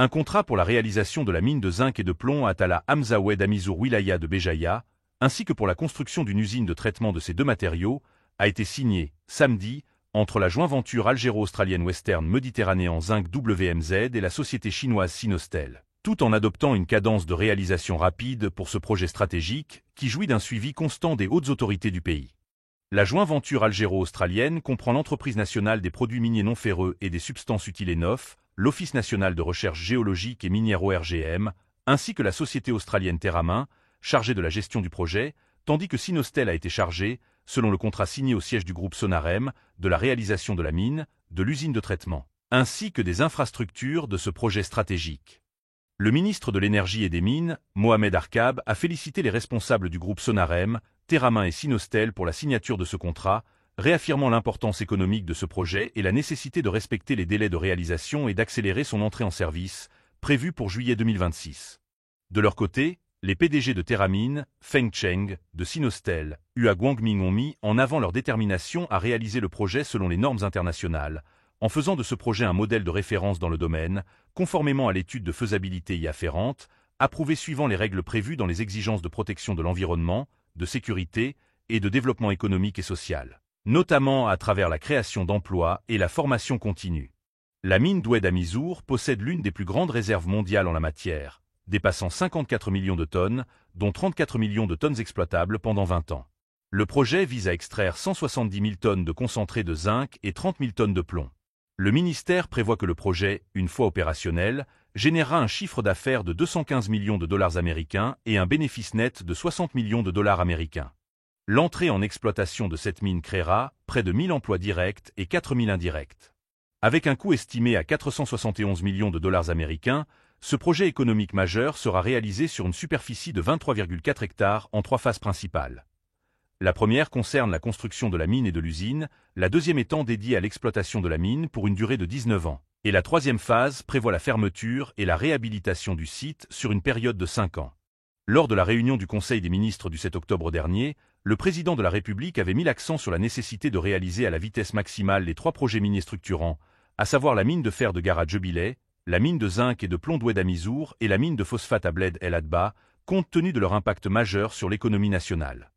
Un contrat pour la réalisation de la mine de zinc et de plomb à Tala Hamza Oued Amizour Wilaya de Béjaïa, ainsi que pour la construction d'une usine de traitement de ces deux matériaux, a été signé, samedi, entre la joint venture algéro-australienne Western Mediterranean Zinc WMZ et la société chinoise Sinostel, tout en adoptant une cadence de réalisation rapide pour ce projet stratégique qui jouit d'un suivi constant des hautes autorités du pays. La joint venture algéro-australienne comprend l'entreprise nationale des produits miniers non ferreux et des substances utiles ENOF, l'Office national de recherche géologique et minière ORGM, ainsi que la société australienne Terramin, chargée de la gestion du projet, tandis que Sinostel a été chargé, selon le contrat signé au siège du groupe Sonarem, de la réalisation de la mine, de l'usine de traitement, ainsi que des infrastructures de ce projet stratégique. Le ministre de l'Énergie et des Mines, Mohamed Arkab, a félicité les responsables du groupe Sonarem, Terramin et Sinostel pour la signature de ce contrat, réaffirmant l'importance économique de ce projet et la nécessité de respecter les délais de réalisation et d'accélérer son entrée en service, prévue pour juillet 2026. De leur côté, les PDG de Terramine, Feng Cheng, de Sinostel, Hua Guangming ont mis en avant leur détermination à réaliser le projet selon les normes internationales, en faisant de ce projet un modèle de référence dans le domaine, conformément à l'étude de faisabilité y afférente, approuvée suivant les règles prévues dans les exigences de protection de l'environnement, de sécurité et de développement économique et social, notamment à travers la création d'emplois et la formation continue. La mine d'Oued Amizour possède l'une des plus grandes réserves mondiales en la matière, dépassant 54 millions de tonnes, dont 34 millions de tonnes exploitables pendant 20 ans. Le projet vise à extraire 170 000 tonnes de concentré de zinc et 30 000 tonnes de plomb. Le ministère prévoit que le projet, une fois opérationnel, générera un chiffre d'affaires de 215 millions de dollars américains et un bénéfice net de 60 millions de dollars américains. L'entrée en exploitation de cette mine créera près de 1000 emplois directs et 4000 indirects. Avec un coût estimé à 471 millions de dollars américains, ce projet économique majeur sera réalisé sur une superficie de 23,4 hectares en 3 phases principales. La première concerne la construction de la mine et de l'usine, la deuxième étant dédiée à l'exploitation de la mine pour une durée de 19 ans, et la troisième phase prévoit la fermeture et la réhabilitation du site sur une période de 5 ans. Lors de la réunion du Conseil des ministres du 7 octobre dernier, le président de la République avait mis l'accent sur la nécessité de réaliser à la vitesse maximale les 3 projets miniers structurants, à savoir la mine de fer de Gara Jubilee, la mine de zinc et de plomb d'Oued Amizour et la mine de phosphate à Bled El Adba, compte tenu de leur impact majeur sur l'économie nationale.